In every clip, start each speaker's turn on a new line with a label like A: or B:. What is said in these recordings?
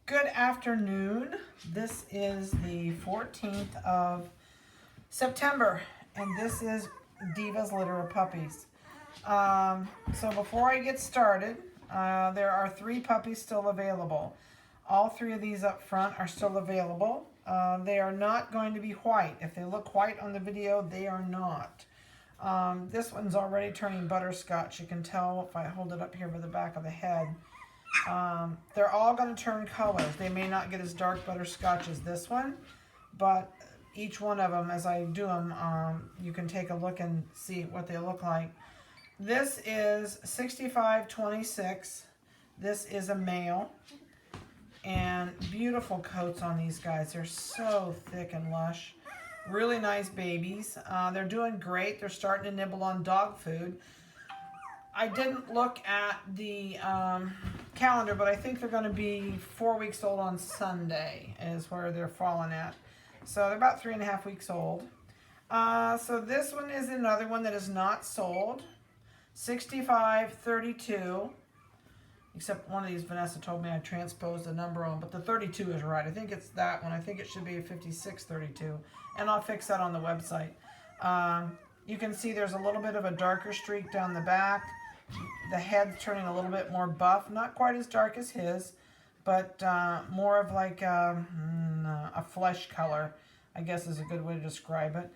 A: Good afternoon. This is the 14th of September, and this is Diva's litter of puppies. So before I get started, there are 3 puppies still available. All 3 of these up front are still available. They are not going to be white. If they look white on the video, they are not. This one's already turning butterscotch. You can tell if I hold it up here by the back of the head. They're all going to turn colors. They may not get as dark butterscotch as this one, but each one of them, as I do them, you can take a look and see what they look like. This is 6526. This is a male, and beautiful coats on these guys. They're so thick and lush. Really nice babies. They're doing great. They're starting to nibble on dog food. I didn't look at the calendar, but I think they're going to be 4 weeks old on Sunday is where they're falling at. So they're about 3.5 weeks old. So this one is another one that is not sold. 6532. Except one of these, Vanessa told me I transposed the number on, but the 32 is right. I think it's that one. I think it should be 5632. And I'll fix that on the website. You can see there's a little bit of a darker streak down the back. The head's turning a little bit more buff. Not quite as dark as his, but more of like a flesh color, I guess is a good way to describe it.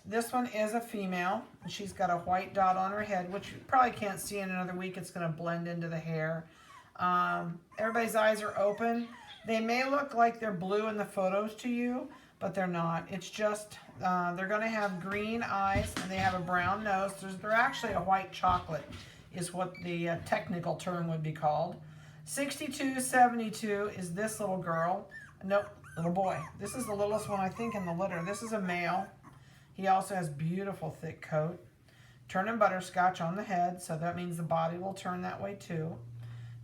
A: This one is a female. She's got a white dot on her head, which you probably can't see in another week. It's going to blend into the hair. Everybody's eyes are open. They may look like they're blue in the photos to you, but they're not. It's just they're going to have green eyes and they have a brown nose. They're actually a white chocolate is what the technical term would be called. 6272 is this little girl. Nope, little boy. This is the littlest one I think in the litter. This is a male. He also has beautiful thick coat. Turning butterscotch on the head, so that means the body will turn that way too.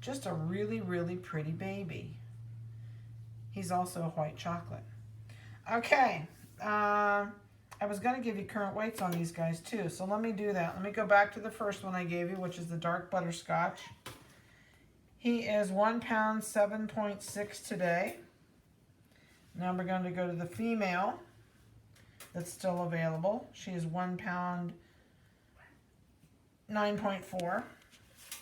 A: Just a really, really pretty baby. He's also a white chocolate. Okay, I was going to give you current weights on these guys too, so let me do that. Let me go back to the first one I gave you, which is the dark butterscotch. He is 1 pound 7.6 today. Now we're going to go to the female that's still available. She is 1 pound 9.4.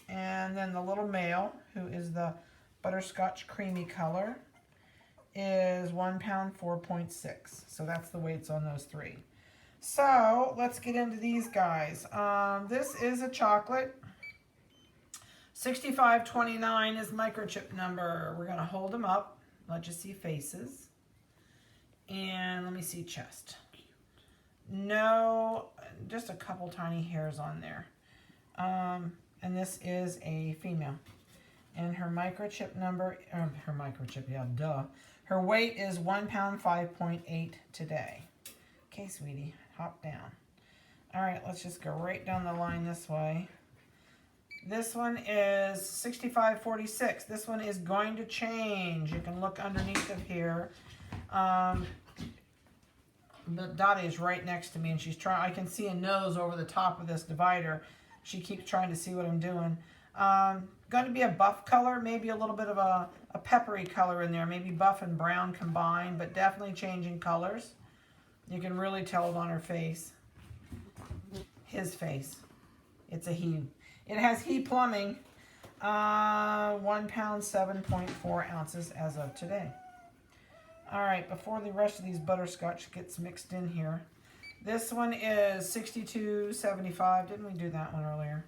A: And then the little male, who is the butterscotch creamy color, is 1 pound 4.6. So that's the weights on those 3. So let's get into these guys. This is a chocolate. 6529 is microchip number. We're going to hold them up. Let you see faces. And let me see chest. No, just a couple tiny hairs on there. And this is a female. And her microchip number, her weight is 1 pound 5.8 today. Okay, sweetie, hop down. All right, let's just go right down the line this way. This one is 6546. This one is going to change. You can look underneath of here. But Dottie is right next to me, and she's trying. I can see a nose over the top of this divider. She keeps trying to see what I'm doing. Going to be a buff color, maybe a little bit of a peppery color in there, maybe buff and brown combined, but definitely changing colors. You can really tell it on her face. His face. It's a he. It has he plumbing. 1 pound 7.4 ounces as of today. All right, before the rest of these butterscotch gets mixed in here, this one is 6275. Didn't we do that one earlier?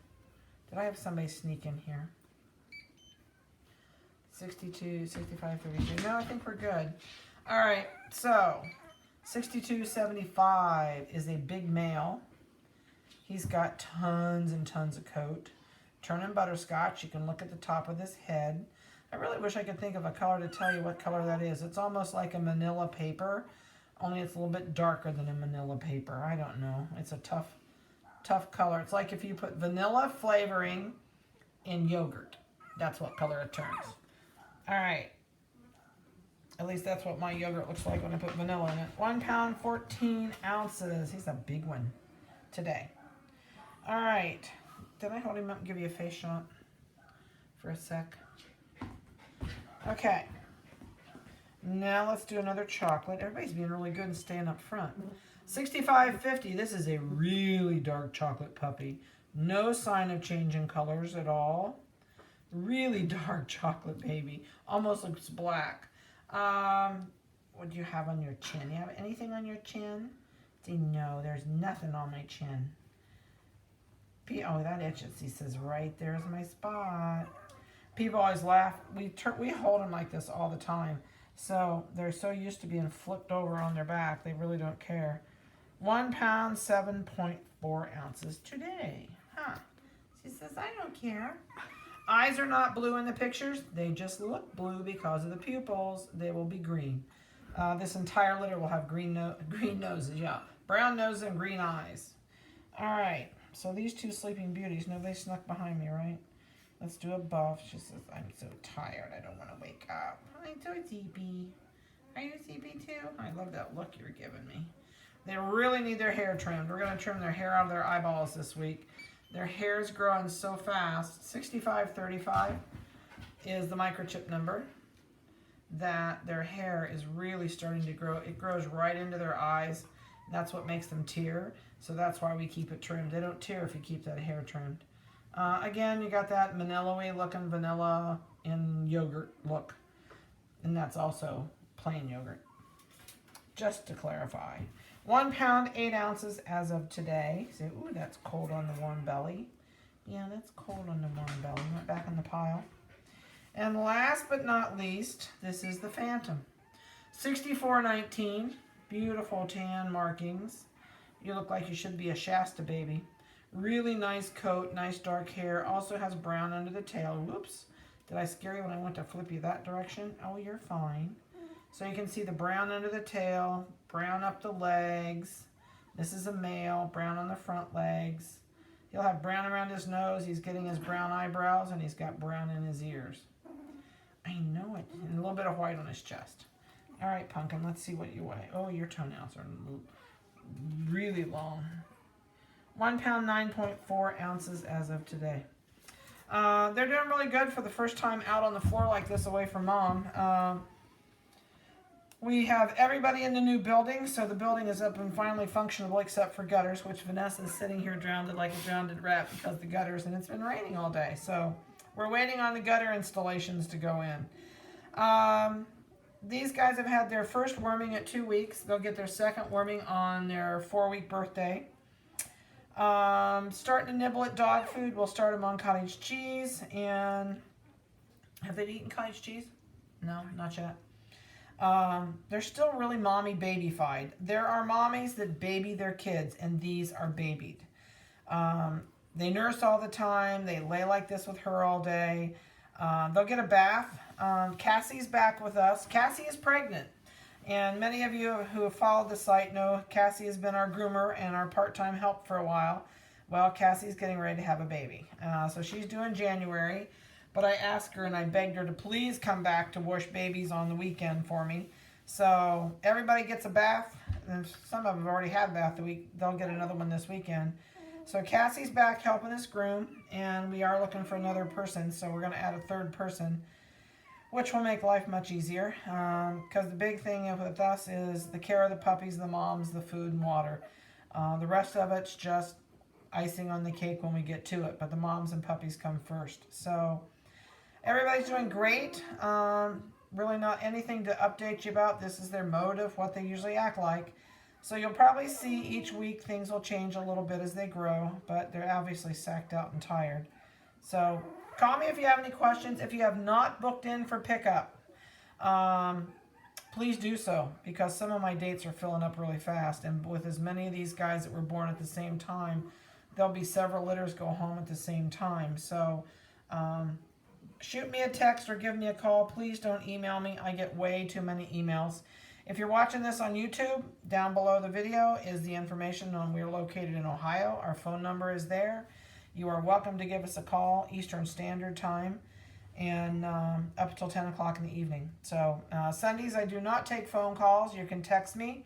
A: Did I have somebody sneak in here? 62, 65, 32. No, I think we're good. All right, so 6275 is a big male. He's got tons and tons of coat. Turning butterscotch. You can look at the top of his head. I really wish I could think of a color to tell you what color that is. It's almost like a manila paper, only it's a little bit darker than a manila paper. I don't know. It's a tough color. It's like if you put vanilla flavoring in yogurt. That's what color it turns. All right. At least that's what my yogurt looks like when I put vanilla in it. 1 pound 14 ounces. He's a big one today. All right. Did I hold him up and give you a face shot for a sec? Okay. Now let's do another chocolate. Everybody's being really good and staying up front. 65.50. This is a really dark chocolate puppy. No sign of change in colors at all. Really dark chocolate baby. Almost looks black. What do you have on your chin? You have anything on your chin? See, no, there's nothing on my chin. Oh, that itches. He says, right there's my spot. People always laugh. We hold them like this all the time. So they're so used to being flipped over on their back, they really don't care. 1 pound, 7.4 ounces today. Huh. She says, I don't care. Eyes are not blue in the pictures. They just look blue because of the pupils. They will be green. This entire litter will have green noses, yeah. Brown nose and green eyes. All right. So these two sleeping beauties, nobody snuck behind me, right? Let's do a buff. She says, I'm so tired. I don't want to wake up. I'm so sleepy. Are you sleepy too? I love that look you're giving me. They really need their hair trimmed. We're going to trim their hair out of their eyeballs this week. Their hair is growing so fast. 65.35 is the microchip number. That their hair is really starting to grow. It grows right into their eyes. That's what makes them tear. So that's why we keep it trimmed. They don't tear if you keep that hair trimmed. Again, you got that Manila-y looking vanilla in yogurt look. And that's also plain yogurt. Just to clarify. 1 pound, 8 ounces as of today. So, ooh, that's cold on the warm belly. Yeah, that's cold on the warm belly. Went back in the pile. And last but not least, this is the Phantom. 64.19. Beautiful tan markings. You look like you should be a Shasta baby. Really nice coat, nice dark hair. Also has brown under the tail. Whoops. Did I scare you when I went to flip you that direction? Oh, you're fine. So you can see the brown under the tail, brown up the legs. This is a male, brown on the front legs. He'll have brown around his nose. He's getting his brown eyebrows, and he's got brown in his ears. I know it. And a little bit of white on his chest. All right, Pumpkin, let's see what you weigh. Oh, your toenails are really long. 1 pound, 9.4 ounces as of today. They're doing really good for the first time out on the floor like this away from Mom. We have everybody in the new building, so the building is up and finally functionable except for gutters, which Vanessa is sitting here drowned like a drowned rat because the gutters, and it's been raining all day. So we're waiting on the gutter installations to go in. These guys have had their first worming at 2 weeks. They'll get their second worming on their 4-week birthday. Starting to nibble at dog food. We'll start them on cottage cheese. And have they eaten cottage cheese? No, not yet. They're still really mommy babyfied. There are mommies that baby their kids, and these are babied. They nurse all the time. They lay like this with her all day. They'll get a bath. Cassie's back with us. Cassie is pregnant. And many of you who have followed the site know Cassie has been our groomer and our part-time help for a while. Well, Cassie's getting ready to have a baby. So she's due in January. But I asked her and I begged her to please come back to wash babies on the weekend for me. So everybody gets a bath. And some of them have already had a bath the week. They'll get another one this weekend. So Cassie's back helping us groom. And we are looking for another person. So we're going to add a third person, which will make life much easier. Because the big thing with us is the care of the puppies, the moms, the food and water. The rest of it's just icing on the cake when we get to it. But the moms and puppies come first. So everybody's doing great. Really not anything to update you about. This is their mode of what they usually act like. So you'll probably see each week things will change a little bit as they grow, but they're obviously sacked out and tired. So call me if you have any questions. If you have not booked in for pickup, please do so, because some of my dates are filling up really fast. And with as many of these guys that were born at the same time, there'll be several litters go home at the same time. So shoot me a text or give me a call. Please don't email me. I get way too many emails. If you're watching this on YouTube, down below the video is the information on we're located in Ohio. Our phone number is there. You are welcome to give us a call Eastern Standard Time and up until 10 o'clock in the evening. So Sundays I do not take phone calls. You can text me,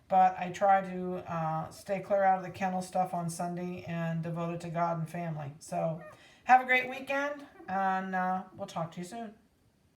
A: but I try to stay clear out of the kennel stuff on Sunday and devote it to God and family. So have a great weekend, and we'll talk to you soon.